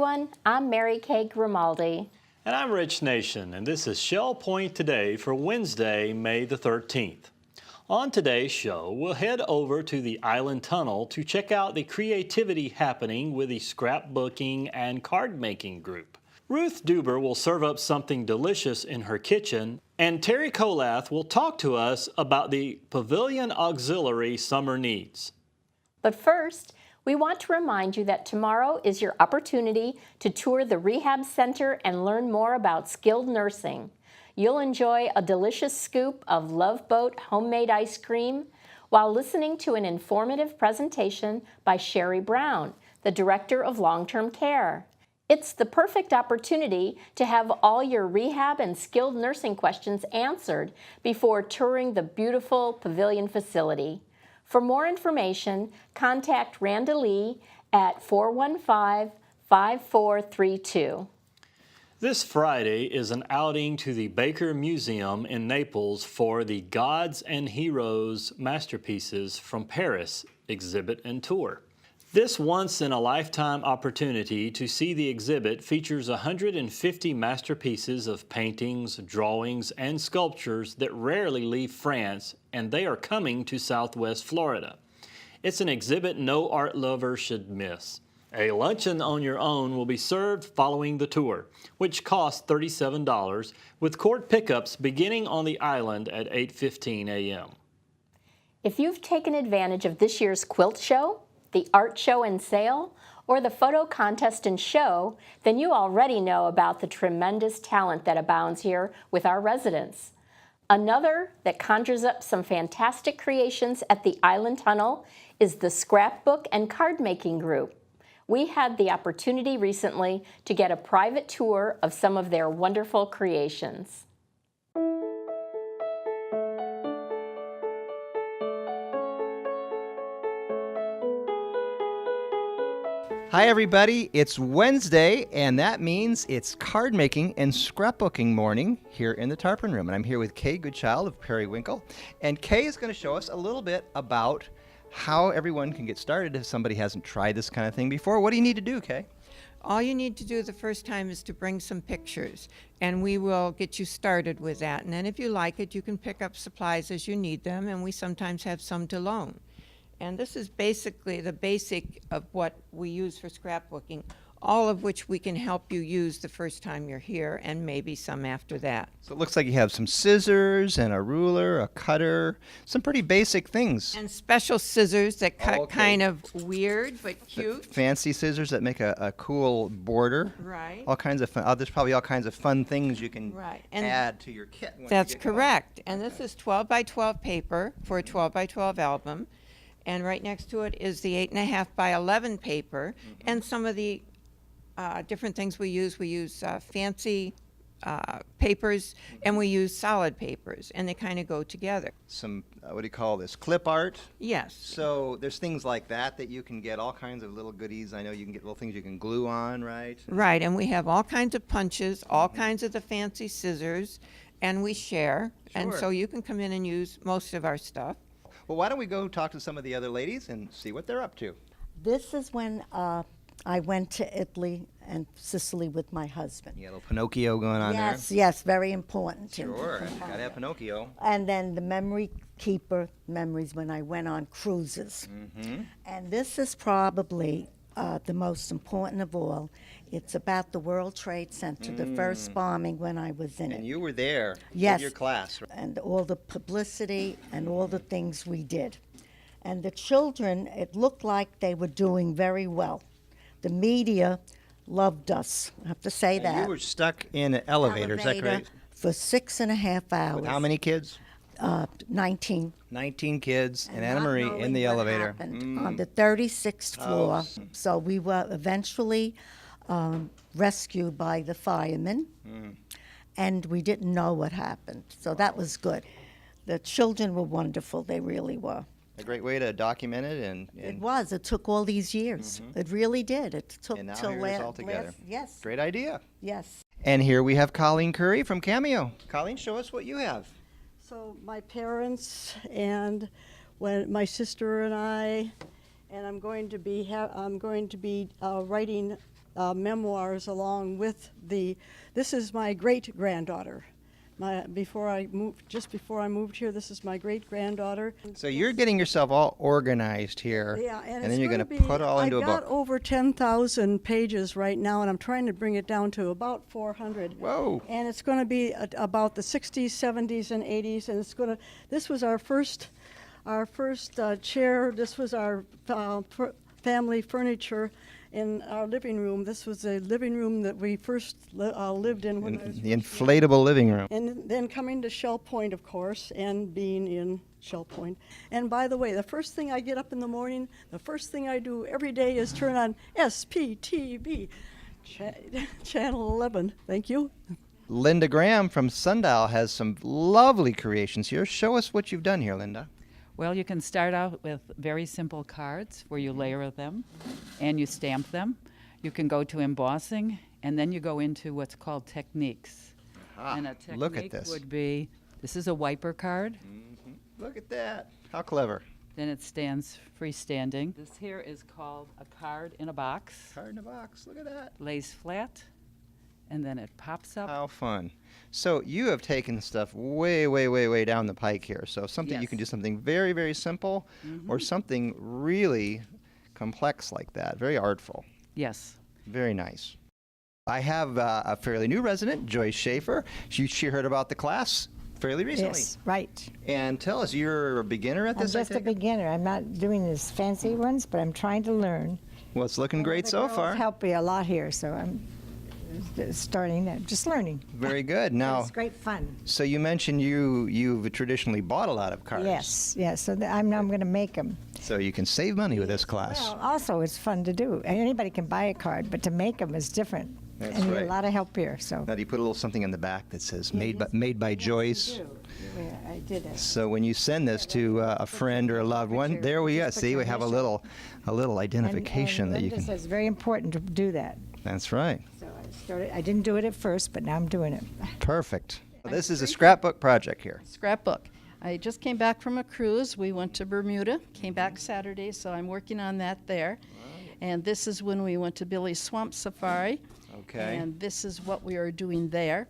everyone. I'm Mary Kay Grimaldi. And I'm Rich Nation, and this is Shell Point Today for Wednesday, May the 13th. On today's show, we'll head over to the Island Tunnel to check out the creativity happening with the Scrapbooking and Card-Making group. Ruth Deuber will serve up something delicious in her kitchen, and Terry Colath will talk to us about the Pavilion Auxiliary summer needs. But first, we want to remind you that tomorrow is your opportunity to tour the Rehab Center and learn more about skilled nursing. You'll enjoy a delicious scoop of Love Boat homemade ice cream while listening to an informative presentation by Sherry Brown, the Director of Long-Term Care. It's the perfect opportunity to have all your rehab and skilled nursing questions answered before touring the beautiful Pavilion facility. For more information, contact Randa Lee at 415-5432. This Friday is an outing to the Baker Museum in Naples for the Gods and Heroes Masterpieces from Paris exhibit and tour. This once-in-a-lifetime opportunity to see the exhibit features 150 masterpieces of paintings, drawings, and sculptures that rarely leave France, and they are coming to Southwest Florida. It's an exhibit no art lover should miss. A luncheon on your own will be served following the tour, which costs $37, with court pickups beginning on the island at 8:15 a.m. If you've taken advantage of this year's quilt show, the art show and sale, or the photo contest and show, then you already know about the tremendous talent that abounds here with our residents. Another that conjures up some fantastic creations at the Island Tunnel is the Scrapbook and Card-Making group. We had the opportunity recently to get a private tour of some of their wonderful creations. Hi everybody, it's Wednesday, and that means it's card making and scrapbooking morning here in the Tarpon room. And I'm here with Kay Goodchild of Periwinkle. And Kay is going to show us a little bit about how everyone can get started if somebody hasn't tried this kind of thing before. What do you need to do, Kay? All you need to do the first time is to bring some pictures, and we will get you started with that. And then if you like it, you can pick up supplies as you need them, and we sometimes have some to loan. And this is basically the basic of what we use for scrapbooking, all of which we can help you use the first time you're here and maybe some after that. So it looks like you have some scissors and a ruler, a cutter, some pretty basic things. And special scissors that cut kind of weird but cute. Fancy scissors that make a cool border. Right. All kinds of fun. There's probably all kinds of fun things you can add to your kit. That's correct. And this is 12 by 12 paper for a 12 by 12 album. And right next to it is the 8.5 by 11 paper, and some of the different things we use. We use fancy papers, and we use solid papers, and they kind of go together. Some, what do you call this, clip art? Yes. So there's things like that you can get, all kinds of little goodies. I know you can get little things you can glue on, right? Right, and we have all kinds of punches, all kinds of the fancy scissors, and we share. Sure. And so you can come in and use most of our stuff. Well, why don't we go talk to some of the other ladies and see what they're up to? This is when I went to Italy and Sicily with my husband. You got a little Pinocchio going on there? Yes, very important. Sure, gotta have Pinocchio. And then the memories when I went on cruises. And this is probably the most important of all. It's about the World Trade Center, the first bombing when I was in it. And you were there Yes. with your class. And all the publicity and all the things we did. And the children, it looked like they were doing very well. The media loved us, I have to say And that. you were stuck in an elevator, is that correct? For 6.5 hours. With how many kids? 19. 19 kids and Anna not Marie knowing in the what elevator. happened on the 36th floor. So we were eventually rescued by the firemen, and we didn't know what happened. So that was good. The children were wonderful. They really were. A great way to document it. It was. It took all these years. It really did. It took And now till here it is all together. Yes. Great idea. Yes. And here we have Colleen Curry from Cameo. Colleen, show us what you have. So my parents and when my sister and I, and I'm going to be writing memoirs along with this is my great-granddaughter. Just before I moved here, this is my great-granddaughter. So you're getting yourself all organized here, Yeah, and it's then you're gonna going to put it all into a I've got book. over 10,000 pages right now, and I'm trying to bring it down to about 400. Whoa. And it's going to be about the 60s, 70s, and 80s, and this was our first chair. This was our family furniture in our living room. This was a living room that we first lived in. When I was The inflatable living room. and then coming to Shell Point, of course, and being in Shell Point. And by the way, the first thing I get up in the morning, the first thing I do every day is turn on SPTV, Channel 11. Thank you. Linda Graham from Sundial has some lovely creations here. Show us what you've done here, Linda. Well, you can start out with very simple cards where you layer them and you stamp them. You can go to embossing, and then you go into what's called techniques. And a technique Look at this. would be, this is a wiper card. Look at that. How clever. Then it stands freestanding. This here is called a card in a box. Card in a box. Look at that. Lays flat, and then it pops up. How fun. So you have taken stuff way, way, way, way down the pike here. So something you can do Yes. something very, very simple or something really complex like that. Very artful. Yes. Very nice. I have a fairly new resident, Joyce Schaefer. She heard about the class fairly recently. Yes, right. And tell us, you're a beginner at I'm this, I just a take it? beginner. I'm not doing these fancy ones, but I'm trying to learn. Well, it's looking great The so girls far. helped me a lot here, so I'm just learning. Very good. Now, It's great fun. so you mentioned you've traditionally bought a lot of cards. Yes, yes. So I'm going to make them. So you can save money with this class. Well, also, it's fun to do. Anybody can buy a card, but to make them is different. That's and you get right. a lot of help here. So Now, do you put a little something in the back that says made by Joyce? Yeah, I did it. So when you send this to a friend or a loved one, there we go. Just put See, your we have a initial. little identification and that you Linda can. says it's very important to do that. That's right. So I didn't do it at first, but now I'm doing it. Perfect. This is a scrapbook project here. Scrapbook. I just came back from a cruise. We went to Bermuda, came back Saturday, so I'm working on that there. And this is when we went to Billy's Swamp Safari. Okay. And this is what we are doing there.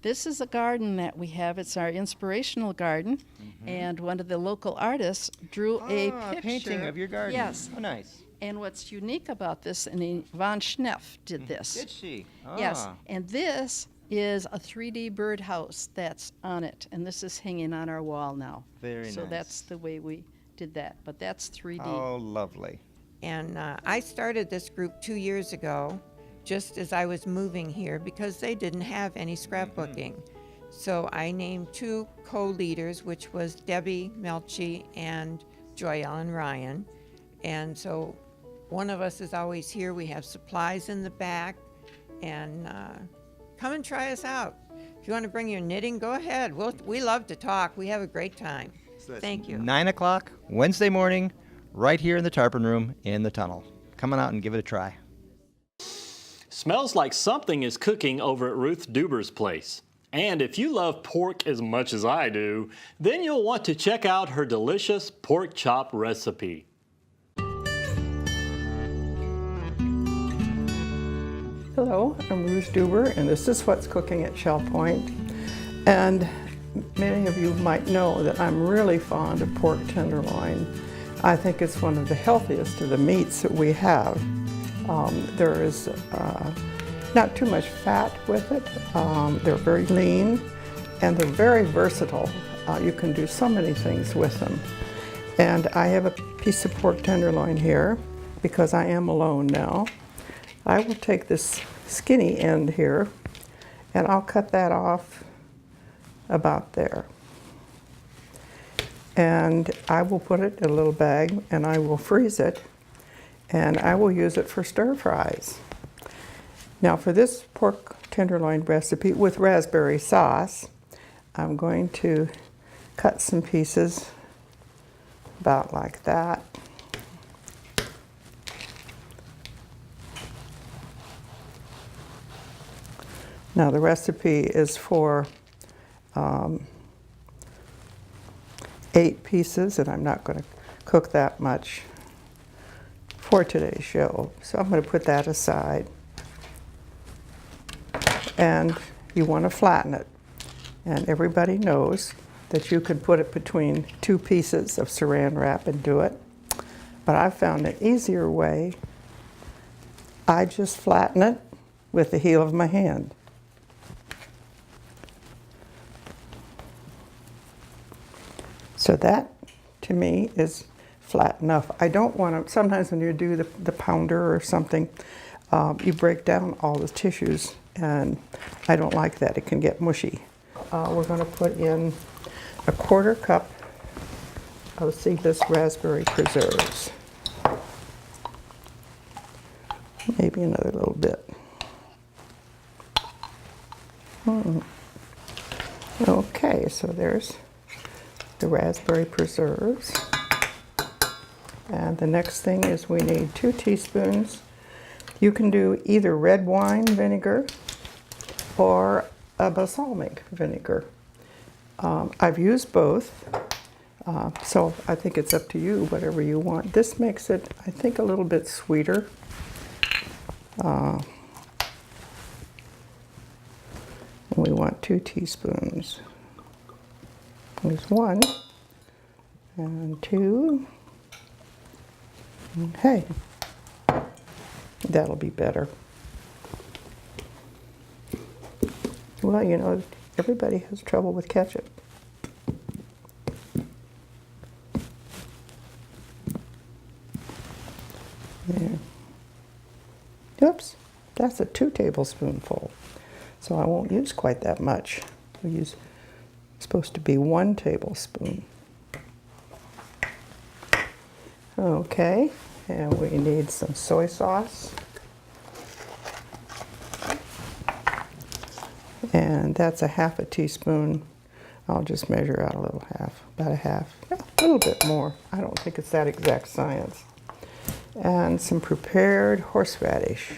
This is a garden that we have. It's our inspirational garden. And one of the local artists drew a picture. painting of your garden. Yes. Oh, nice. And what's unique about this, and Yvonne Schneff did this. Did she? Yes, Ah. and this is a 3D birdhouse that's on it, and this is hanging on our wall now. Very So nice. that's the way we did that, but that's 3D. Oh, lovely. And I started this group 2 years ago, just as I was moving here, because they didn't have any scrapbooking. So I named 2 co-leaders, which was Debbie Melchi and Joy Ellen Ryan. And so one of us is always here. We have supplies in the back. And come and try us out. If you want to bring your knitting, go ahead. We love to talk. We have a great time. Thank you. 9 o'clock, Wednesday morning, right here in the Tarpon Room in the tunnel. Come on out and give it a try. Smells like something is cooking over at Ruth Deuber's place. And if you love pork as much as I do, then you'll want to check out her delicious pork chop recipe. Hello, I'm Ruth Deuber, and this is what's cooking at Shell Point. And many of you might know that I'm really fond of pork tenderloin. I think it's one of the healthiest of the meats that we have. There is not too much fat with it. They're very lean, and they're very versatile. You can do so many things with them. And I have a piece of pork tenderloin here because I am alone now. I will take this skinny end here and I'll cut that off about there. And I will put it in a little bag and I will freeze it and I will use it for stir fries. Now for this pork tenderloin recipe with raspberry sauce, I'm going to cut some pieces about like that. Now the recipe is for 8 pieces, and I'm not going to cook that much for today's show. So I'm going to put that aside. and you want to flatten it. And everybody knows that you could put it between 2 pieces of saran wrap and do it. But I found an easier way. I just flatten it with the heel of my hand. So that, to me, is flat enough. I don't want to, sometimes when you do the pounder or something, you break down all the tissues, and I don't like that. It can get mushy. We're going to put in a 1/4 cup of seedless raspberry preserves. Maybe another little bit. Okay, so there's the raspberry preserves. And the next thing is we need 2 teaspoons. You can do either red wine vinegar or a balsamic vinegar. I've used both, so I think it's up to you, whatever you want. This makes it, I think, a little bit sweeter. We want 2 teaspoons. There's 1 and 2. Okay, that'll be better. Well, you know, everybody has trouble with ketchup. There. Oops, that's a 2 tablespoonful. So I won't use quite that much. We use, it's supposed to be 1 tablespoon. Okay, and we need some soy sauce. And that's a 1/2 teaspoon. I'll just measure out a little half, about a half, a little bit more. I don't think it's that exact science. And some prepared horseradish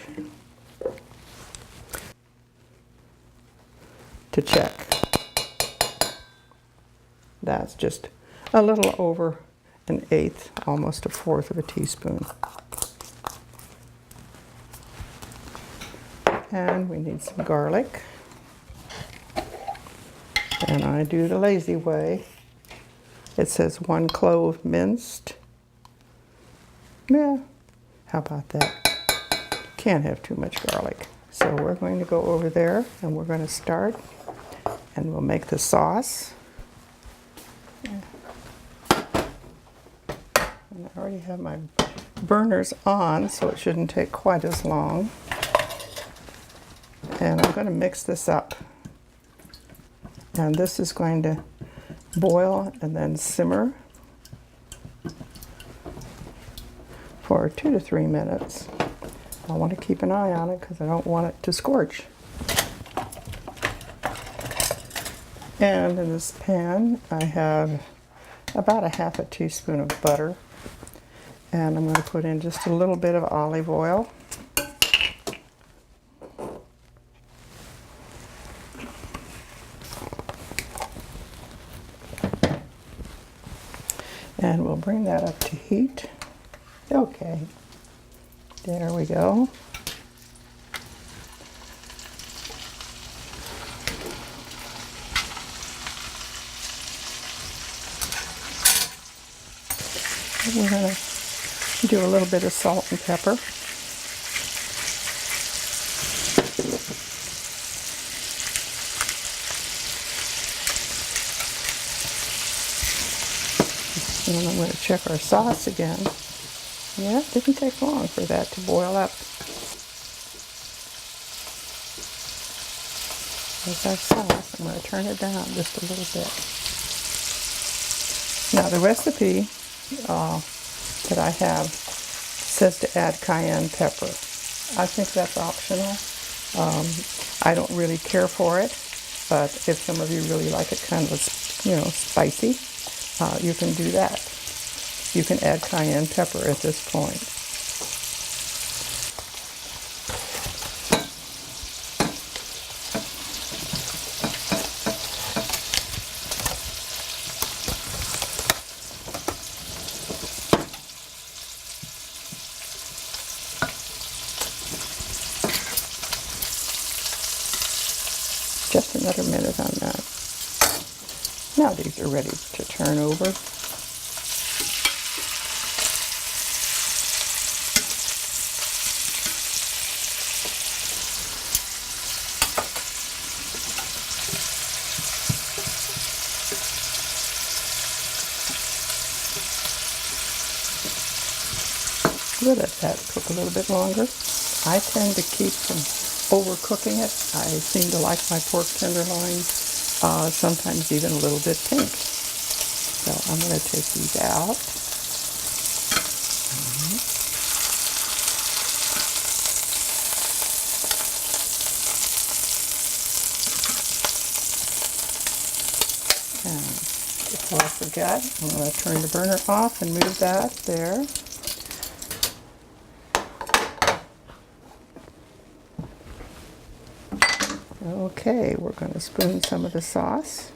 to check. That's just a little over 1/8, almost 1/4 of a teaspoon. And we need some garlic. And I do the lazy way. It says 1 clove minced. Yeah, how about that? Can't have too much garlic. So we're going to go over there and we're going to start, and we'll make the sauce. And I already have my burners on, so it shouldn't take quite as long. And I'm going to mix this up. And this is going to boil and then simmer for 2 to 3 minutes. I want to keep an eye on it because I don't want it to scorch. And in this pan, I have about a 1/2 teaspoon of butter. And I'm going to put in just a little bit of olive oil. And we'll bring that up to heat. Okay, there we go. We're going to do a little bit of salt and pepper. And I'm going to check our sauce again. Yeah, it didn't take long for that to boil up. There's our sauce. I'm going to turn it down just a little bit. Now the recipe that I have says to add cayenne pepper. I think that's optional. I don't really care for it, but if some of you really like it kind of, spicy, you can do that. You can add cayenne pepper at this point. just another minute on that. Now these are ready to turn over. We'll let that cook a little bit longer. I tend to keep from overcooking it. I seem to like my pork tenderloin sometimes even a little bit pink. So I'm going to take these out. And before I forget, I'm going to turn the burner off and move that there. Okay, we're going to spoon some of the sauce.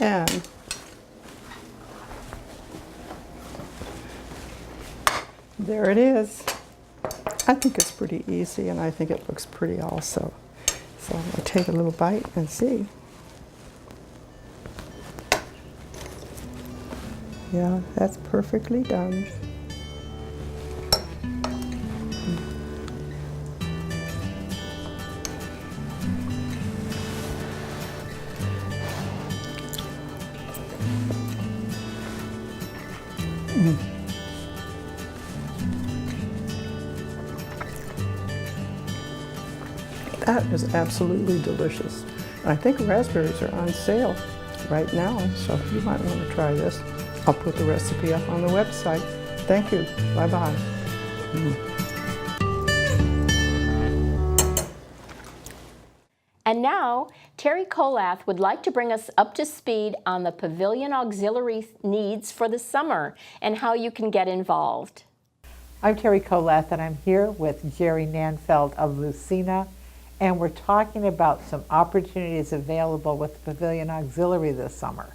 And there it is. I think it's pretty easy, and I think it looks pretty also. So I'm going to take a little bite and see. Yeah, that's perfectly done. That is absolutely delicious. I think raspberries are on sale right now, so you might want to try this. I'll put the recipe up on the website. Thank you. Bye-bye. And now, Terry Colath would like to bring us up to speed on the pavilion auxiliary needs for the summer and how you can get involved. I'm Terry Colath, and I'm here with Jerry Nanfelt of Lucina, and we're talking about some opportunities available with the Pavilion Auxiliary this summer.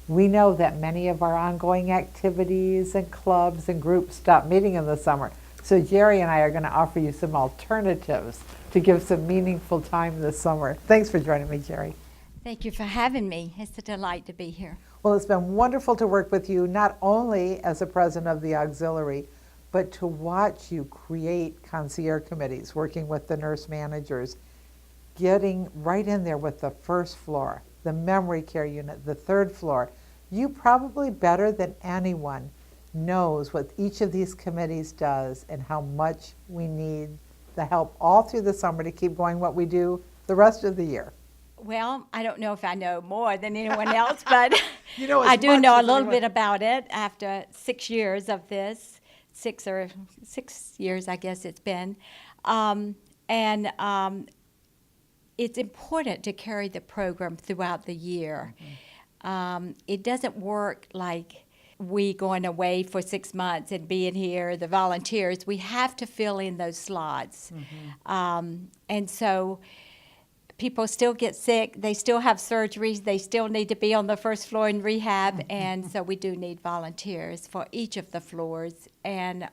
We know that many of our ongoing activities and clubs and groups stop meeting in the summer, so Jerry and I are going to offer you some alternatives to give some meaningful time this summer. Thanks for joining me, Jerry. Thank you for having me. It's a delight to be here. Well, it's been wonderful to work with you, not only as the president of the auxiliary, but to watch you create concierge committees, working with the nurse managers, getting right in there with the first floor, the memory care unit, the third floor. You probably better than anyone knows what each of these committees does and how much we need the help all through the summer to keep going what we do the rest of the year. Well, I don't know if I know more than anyone else, but you know, I do know a little bit about it after 6 years of this, 6 years, I guess it's been. It's important to carry the program throughout the year. Mm-hmm. It doesn't work like we going away for 6 months and being here, the volunteers. We have to fill in those slots. Mm-hmm. And so people still get sick. They still have surgeries. They still need to be on the first floor in rehab. Mm-hmm. And so we do need volunteers for each of the floors. And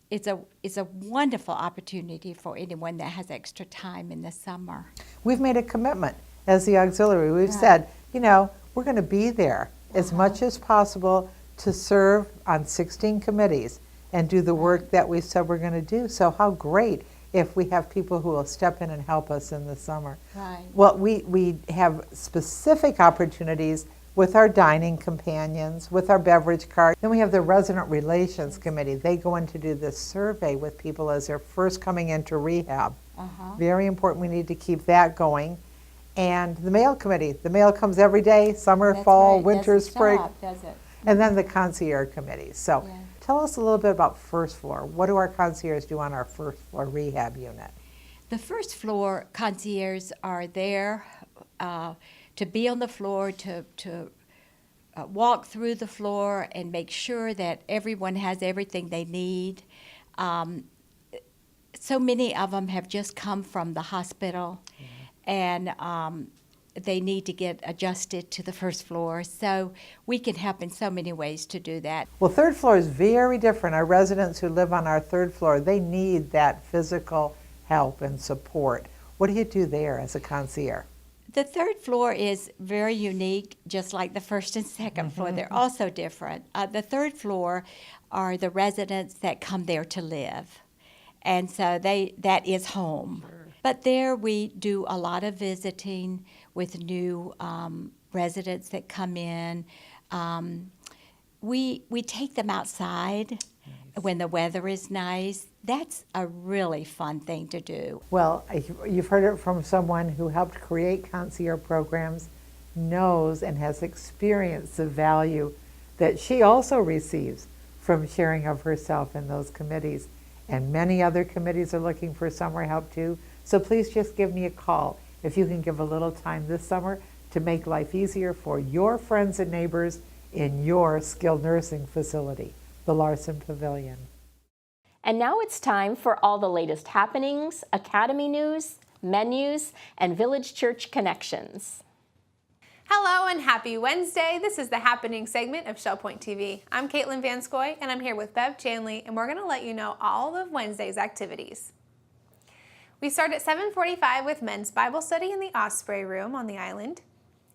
it's a wonderful opportunity for anyone that has extra time in the summer. We've made a commitment as the auxiliary. We've said, you know, we're going to be there as much as possible to serve on 16 committees and do the work that we said we're going to do. So how great if we have people who will step in and help us in the summer. Right. Well, we have specific opportunities with our dining companions, with our beverage cart. Then we have the resident relations committee. They go in to do this survey with people as they're first coming into rehab. Very important. We need to keep that going. And the mail committee. The mail comes every day, summer, That's fall, right. winter, Doesn't spring. stop, does it? And then the concierge committee. So Yeah. tell us a little bit about first floor. What do our concierges do on our first floor rehab unit? The first floor concierges are there to be on the floor, to walk through the floor and make sure that everyone has everything they need. So many of them have just come from the hospital, and they need to get adjusted to the first floor. So we can help in so many ways to do that. Well, third floor is very different. Our residents who live on our third floor, they need that physical help and support. What do you do there as a concierge? The third floor is very unique, just like the first and second floor. They're also different. The third floor are the residents that come there to live. And so that is home. Sure. But there we do a lot of visiting with new residents that come in. We take them outside when the weather is nice. That's a really fun thing to do. Well, you've heard it from someone who helped create concierge programs, knows and has experienced the value that she also receives from sharing of herself in those committees. And many other committees are looking for summer help too. So please just give me a call if you can give a little time this summer to make life easier for your friends and neighbors in your skilled nursing facility, the Larson Pavilion. And now it's time for all the latest happenings, academy news, menus, and village church connections. Hello and happy Wednesday. This is the happening segment of Shell Point TV. I'm Katelyn Van Scoy and I'm here with Bev Chanley, and we're going to let you know all of Wednesday's activities. We start at 7:45 with men's Bible study in the Osprey room on the island.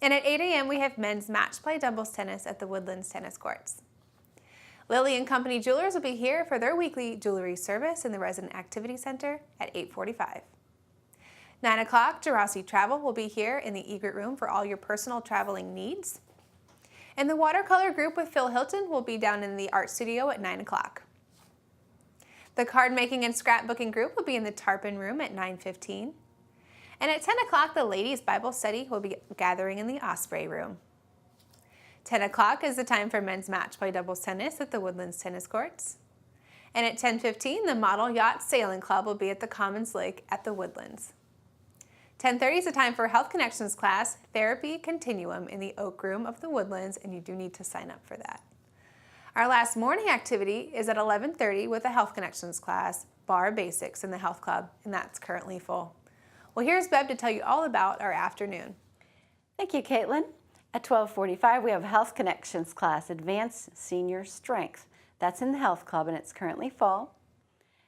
And at 8 a.m. we have men's match play doubles tennis at the Woodlands tennis courts. Lily and Company Jewelers will be here for their weekly jewelry service in the Resident Activity Center at 8:45. 9 o'clock, Geraci Travel will be here in the Egret room for all your personal traveling needs. And the Watercolor group with Phil Hilton will be down in the art studio at 9 o'clock. The card making and scrapbooking group will be in the Tarpon room at 9:15. And at 10 o'clock, the ladies' Bible study will be gathering in the Osprey room. 10 o'clock is the time for men's match play doubles tennis at the Woodlands tennis courts. And at 10:15, the Model Yacht Sailing Club will be at the Commons Lake at the Woodlands. 10:30 is the time for Health Connections class, Therapy Continuum in the Oak Room of the Woodlands, and you do need to sign up for that. Our last morning activity is at 11:30 with the Health Connections class, Barre Basics in the Health Club, and that's currently full. Well, here's Bev to tell you all about our afternoon. Thank you, Caitlin. At 12:45, we have Health Connections class, Advanced Senior Strength. That's in the Health Club, and it's currently full.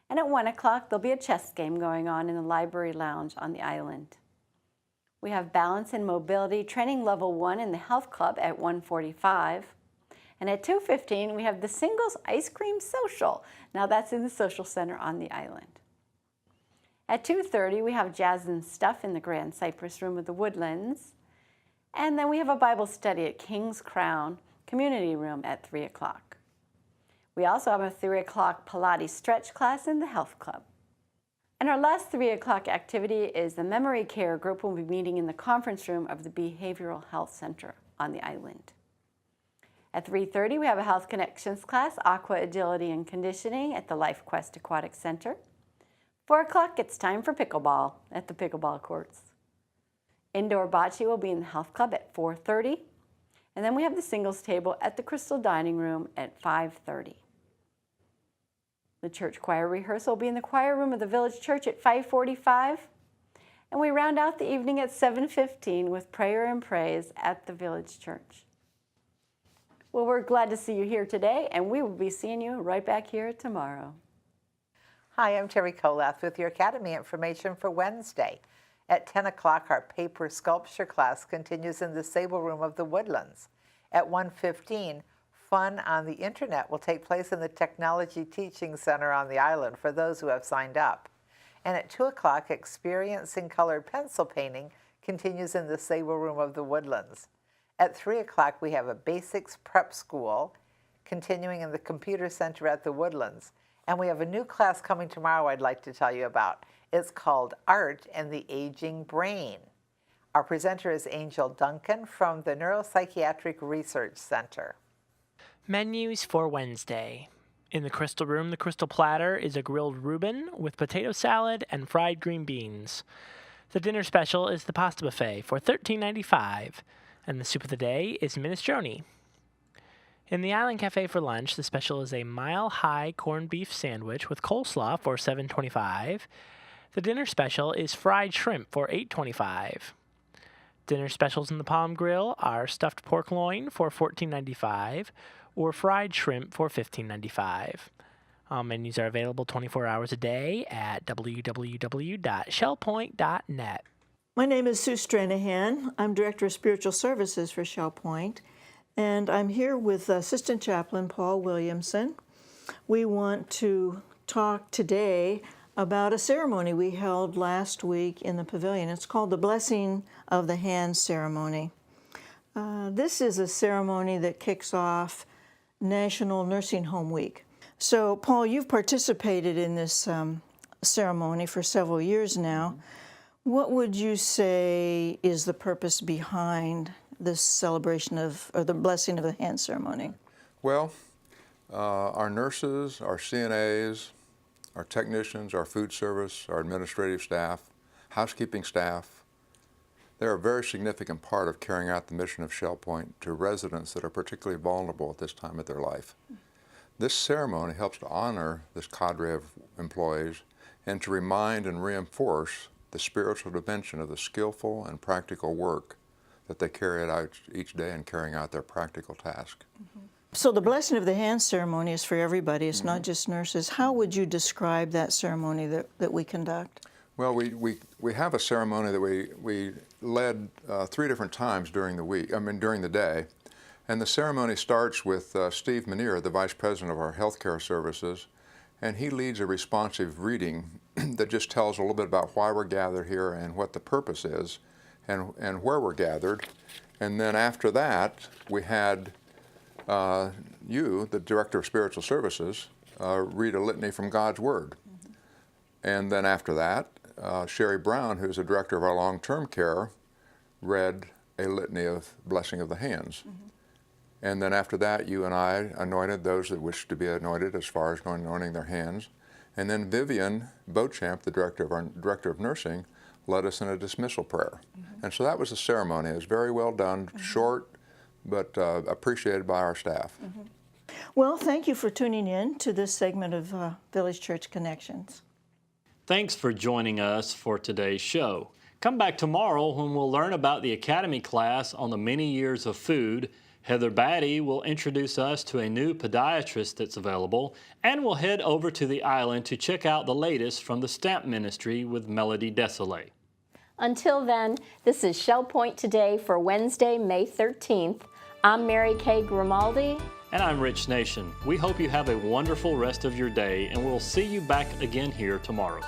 And at 1 o'clock, there'll be a chess game going on in the Library Lounge on the island. We have Balance and Mobility Training Level 1 in the Health Club at 1:45. And at 2:15, we have the Singles Ice Cream Social. Now that's in the Social Center on the island. At 2:30, we have Jazz and Stuff in the Grand Cypress Room of the Woodlands. And then we have a Bible study at King's Crown Community Room at 3 o'clock. We also have a 3 o'clock Pilates stretch class in the Health Club. And our last 3 o'clock activity is the Memory Care group will be meeting in the conference room of the Behavioral Health Center on the island. At 3:30, we have a Health Connections class, Aqua Agility and Conditioning at the Life Quest Aquatic Center. 4 o'clock, it's time for pickleball at the pickleball courts. Indoor bocce will be in the Health Club at 4:30. And then we have the singles table at the Crystal Dining Room at 5:30. The church choir rehearsal will be in the choir room of the Village Church at 5:45. And we round out the evening at 7:15 with prayer and praise at the Village Church. Well, we're glad to see you here today, and we will be seeing you right back here tomorrow. Hi, I'm Terry Kolath with your Academy information for Wednesday. At 10 o'clock, our paper sculpture class continues in the Sable Room of the Woodlands. At 1:15, Fun on the Internet will take place in the Technology Teaching Center on the island for those who have signed up. And at 2 o'clock, Experience in Colored Pencil Painting continues in the Sable Room of the Woodlands. At 3 o'clock, we have a Basics Prep School continuing in the Computer Center at the Woodlands. And we have a new class coming tomorrow I'd like to tell you about. It's called Art and the Aging Brain. Our presenter is Angel Duncan from the Neuropsychiatric Research Center. Menus for Wednesday. In the Crystal Room, the Crystal Platter is a grilled Reuben with potato salad and fried green beans. The dinner special is the pasta buffet for $13.95, and the soup of the day is minestrone. In the Island Cafe for lunch, the special is a mile-high corned beef sandwich with coleslaw for $7.25. The dinner special is fried shrimp for $8.25. Dinner specials in the Palm Grill are stuffed pork loin for $14.95 or fried shrimp for $15.95. All menus are available 24 hours a day at www.shellpoint.net. My name is Sue Stranahan. I'm Director of Spiritual Services for Shell Point, and I'm here with Assistant Chaplain Paul Williamson. We want to talk today about a ceremony we held last week in the pavilion. It's called the Blessing of the Hands ceremony. This is a ceremony that kicks off National Nursing Home Week. So, Paul, you've participated in this ceremony for several years now. What would you say is the purpose behind this celebration or the Blessing of the Hand ceremony? Well, our nurses, our CNAs, our technicians, our food service, our administrative staff, housekeeping staff, they're a very significant part of carrying out the mission of Shell Point to residents that are particularly vulnerable at this time of their life. This ceremony helps to honor this cadre of employees and to remind and reinforce the spiritual dimension of the skillful and practical work that they carry out each day in carrying out their practical task. So the Blessing of the Hands ceremony is for everybody. It's not just nurses. How would you describe that ceremony that we conduct? Well, we have a ceremony that we led 3 different times during the day. And the ceremony starts with Steve Manier, the Vice President of our Healthcare Services, and he leads a responsive reading that just tells a little bit about why we're gathered here and what the purpose is and where we're gathered. And then after that, we had you, the Director of Spiritual Services, read a litany from God's Word. And then after that, Sherry Brown, who's the Director of our Long-Term Care, read a litany of Blessing of the Hands. And then after that, you and I anointed those that wished to be anointed as far as anointing their hands. And then Vivian Beauchamp, the Director of Nursing, led us in a dismissal prayer. And so that was the ceremony. It was very well done, short, but appreciated by our staff. Well, thank you for tuning in to this segment of Village Church Connections. Thanks for joining us for today's show. Come back tomorrow when we'll learn about the Academy class on the many years of food. Heather Batty will introduce us to a new podiatrist that's available, and we'll head over to the island to check out the latest from the Stamp Ministry with Melody Desolé. Until then, this is Shell Point Today for Wednesday, May 13th. I'm Mary Kay Grimaldi. And I'm Rich Nation. We hope you have a wonderful rest of your day, and we'll see you back again here tomorrow.